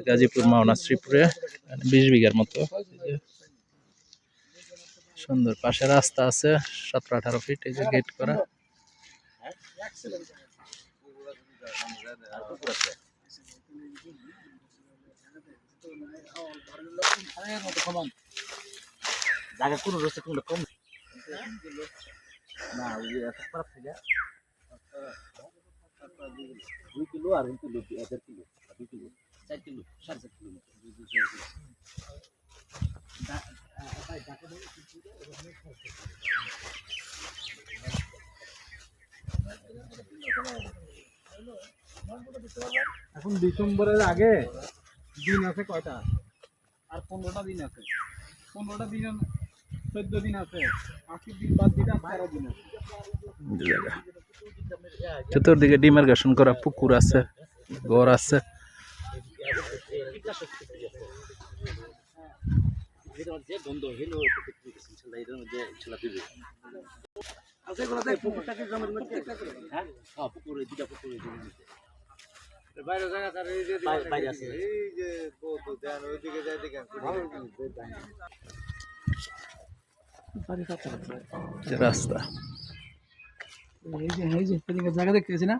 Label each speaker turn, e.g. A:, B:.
A: গাজীপুর মাওনা শ্রীপুরে 20 বিঘার মতো। সুন্দর পাশে রাস্তা আছে 17-18 ফিট, এই যে গেট করা।
B: জায়গা কোনো রয়েছে কোনো কম না, ওই খারাপ থেকে 2 কিলো আর 1 kilo 1.5 kilo 2 kilo 4 kilo 4.5 kilo এখন ডিসেম্বরের আগে দিন আছে কয়টা? আর 15টা দিন আছে, 15টা দিন 14 দিন আছে, 80 দিন বাদ দিলে 12 দিন আছে।
A: চতুর্দিকে ডিমার্কেশন করা পুকুর আছে, ঘর আছে। রাস্তা
B: জায়গা দেখতেছি না।